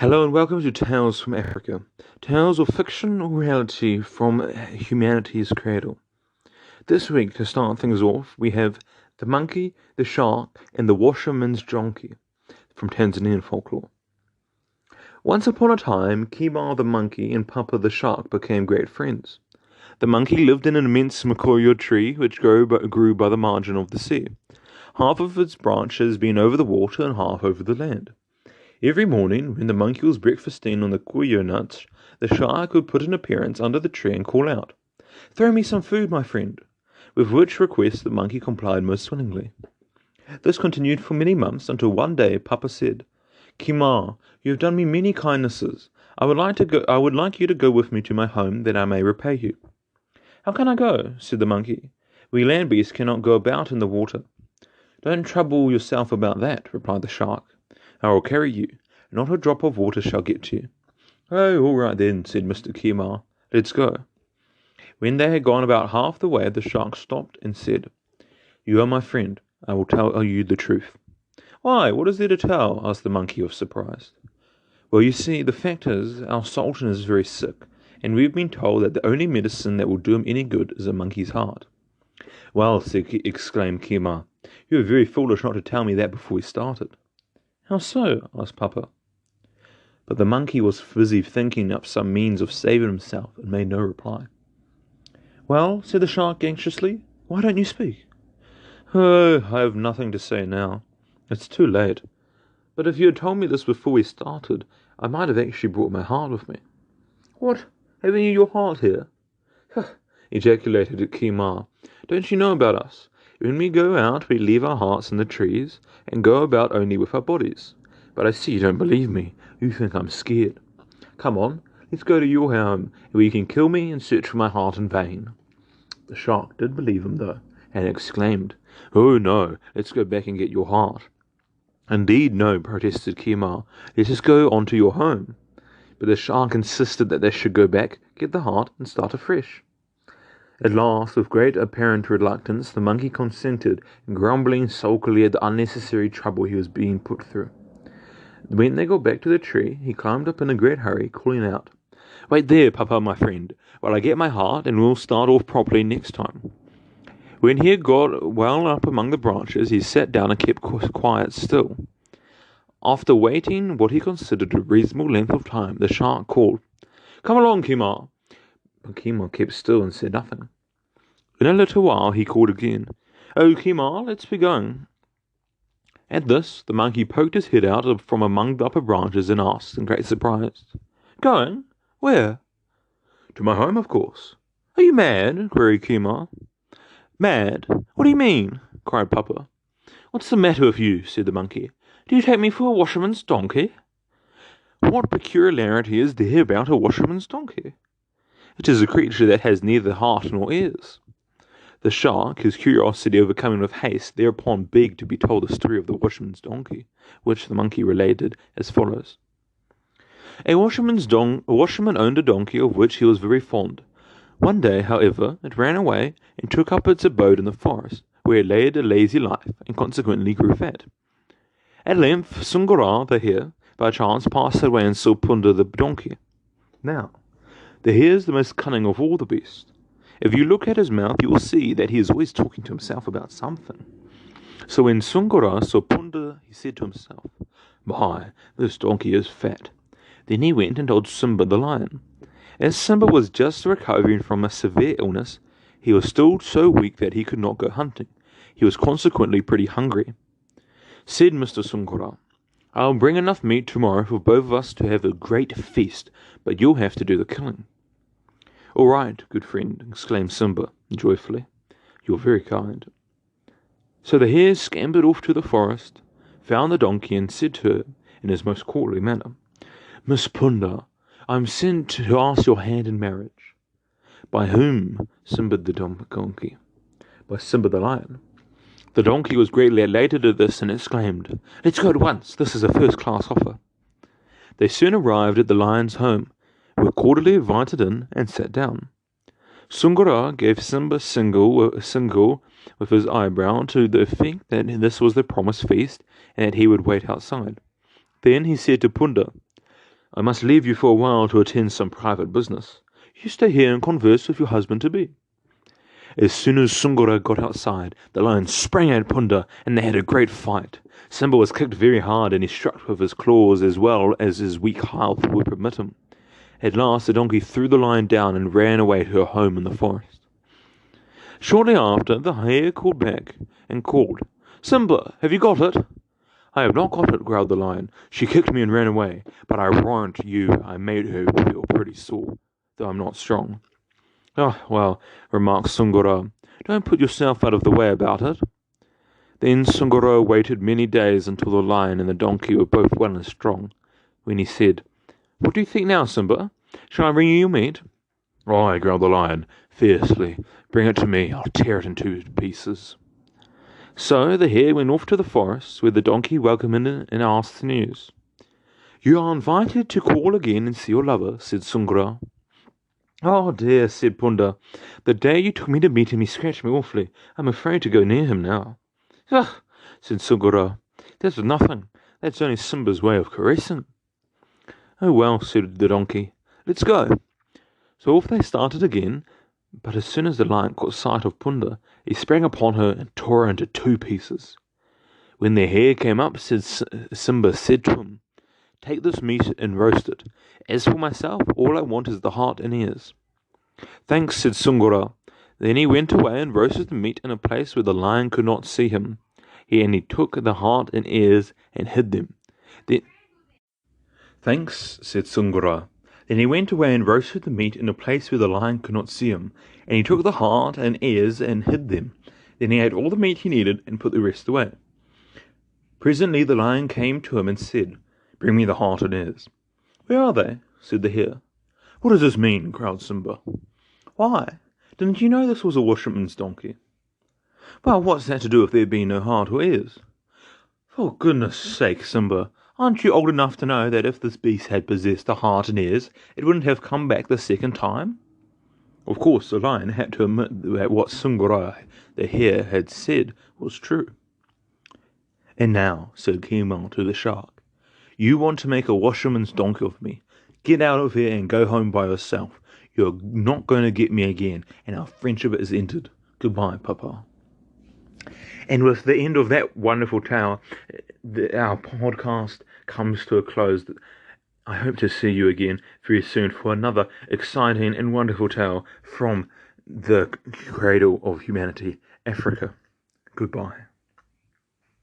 Hello and welcome to Tales from Africa. Tales of fiction or reality from humanity's cradle. This week, to start things off, we have the monkey, the shark, and the washerman's donkey from Tanzanian folklore. Once upon a time, Kima the monkey and Papa the shark became great friends. The monkey lived in an immense makoyo tree which grew by the margin of the sea, half of its branches being over the water and half over the land. Every morning, when the monkey was breakfasting on the kuyo nuts, the shark would put an appearance under the tree and call out, "Throw me some food, my friend," with which request the monkey complied most willingly. This continued for many months until one day Papa said, "Kima, you have done me many kindnesses. I would like you to go with me to my home that I may repay you." "How can I go?" said the monkey. "We land beasts cannot go about in the water." "Don't trouble yourself about that," replied the shark. "I will carry you. Not a drop of water shall get to you." "Oh, all right then," said Mr. Kima. "Let's go." When they had gone about half the way, the shark stopped and said, "You are my friend. I will tell you the truth." "Why, what is there to tell?" asked the monkey with surprise. "Well, you see, the fact is, our sultan is very sick, and we've been told that the only medicine that will do him any good is a monkey's heart." "Well," exclaimed Kima, "you were very foolish not to tell me that before we started." "How so?" asked Papa. But the monkey was busy thinking up some means of saving himself and made no reply. "Well," said the shark anxiously, "why don't you speak?" "Oh, I have nothing to say now. It's too late. But if you had told me this before we started, I might have actually brought my heart with me." "What? Haven't you your heart here?" ejaculated Kima. "Don't you know about us? When we go out, we leave our hearts in the trees and go about only with our bodies. But I see you don't believe me. You think I'm scared. Come on, let's go to your home, where you can kill me and search for my heart in vain." The shark did believe him, though, and exclaimed, "Oh no, let's go back and get your heart." "Indeed no," protested Kima. "Let us go on to your home." But the shark insisted that they should go back, get the heart, and start afresh. At last, with great apparent reluctance, the monkey consented, grumbling sulkily at the unnecessary trouble he was being put through. When they got back to the tree, he climbed up in a great hurry, calling out, "Wait there, Papa, my friend, while I get my heart, and we'll start off properly next time." When he had got well up among the branches, he sat down and kept quiet still. After waiting what he considered a reasonable length of time, the shark called, "Come along, Kima." But Kima kept still and said nothing. In a little while he called again, "Oh, Kima, let's be going." At this, the monkey poked his head out from among the upper branches and asked, in great surprise, "Going? Where?" "To my home, of course." "Are you mad?" queried Kima. "Mad? What do you mean?" cried Papa. "What's the matter with you?" said the monkey. "Do you take me for a washerman's donkey?" "What peculiarity is there about a washerman's donkey?" "It is a creature that has neither heart nor ears." The shark, his curiosity overcoming with haste, thereupon begged to be told the story of the washerman's donkey, which the monkey related as follows. A washerman owned a donkey of which he was very fond. One day, however, it ran away and took up its abode in the forest, where it led a lazy life and consequently grew fat. At length, Sungura the hare, by chance, passed that way and saw Punda the donkey. Now, the hare is the most cunning of all the beasts. If you look at his mouth, you will see that he is always talking to himself about something. So when Sungura saw Punda, he said to himself, "My, this donkey is fat." Then he went and told Simba the lion. As Simba was just recovering from a severe illness, he was still so weak that he could not go hunting. He was consequently pretty hungry. Said Mr. Sungura, "I'll bring enough meat tomorrow for both of us to have a great feast, but you'll have to do the killing." "All right, good friend," exclaimed Simba joyfully. "You're very kind." So the hare scampered off to the forest, found the donkey, and said to her, in his most courtly manner, "Miss Punda, I am sent to ask your hand in marriage." "By whom?" simpered the donkey. "By Simba the lion." The donkey was greatly elated at this and exclaimed, "Let's go at once. This is a first-class offer." They soon arrived at the lion's home, were cordially invited in, and sat down. Sungura gave Simba a single with his eyebrow to the effect that this was the promised feast, and that he would wait outside. Then he said to Punda, I must leave you for a while to attend some private business. You stay here and converse with your husband-to-be. As soon as Sungura got outside, the lion sprang at Punda, and they had a great fight. Simba was kicked very hard, and he struck with his claws as well as his weak health would permit him. At last, the donkey threw the lion down and ran away to her home in the forest. Shortly after, the hare called back and called, "Simba, have you got it?" "I have not got it," growled the lion. "She kicked me and ran away, but I warrant you I made her feel pretty sore, though I'm not strong." "Oh, well," remarked Sungura, "don't put yourself out of the way about it." Then Sungura waited many days until the lion and the donkey were both well and strong, when he said, "What do you think now, Simba? Shall I bring you your meat?" "Aye," growled the lion, fiercely. "Bring it to me. I'll tear it in 2 pieces." So the hare went off to the forest, where the donkey welcomed him and asked the news. "You are invited to call again and see your lover," said Sungura. "Oh dear," said Punda. "The day you took me to meet him, he scratched me awfully. I'm afraid to go near him now." "Ugh," said Sungura. "That's nothing. That's only Simba's way of caressing." "Oh well," said the donkey. "Let's go." So off they started again, but as soon as the lion caught sight of Punda, he sprang upon her and tore her into 2 pieces. When the hare came up, Simba said to him, "Take this meat and roast it. As for myself, all I want is the heart and ears." "Thanks," said Sungura. Then he went away and roasted the meat in a place where the lion could not see him. He took the heart and ears and hid them. "Thanks," said Sungura. Then he went away and roasted the meat in a place where the lion could not see him, and he took the heart and ears and hid them. Then he ate all the meat he needed and put the rest away. Presently the lion came to him and said, "Bring me the heart and ears." "Where are they?" said the hare. "What does this mean?" growled Simba. "Why, didn't you know this was a washerman's donkey?" "Well, what's that to do with there being no heart or ears?" "For goodness sake, Simba, aren't you old enough to know that if this beast had possessed a heart and ears, it wouldn't have come back the second time?" Of course, the lion had to admit that what Sungura the hare had said was true. "And now," said Kemal to the shark, "you want to make a washerman's donkey of me. Get out of here and go home by yourself. You're not going to get me again, and our friendship is ended. Goodbye, Papa." And with the end of that wonderful tale, our podcast comes to a close. I hope to see you again very soon for another exciting and wonderful tale from the cradle of humanity, Africa. Goodbye.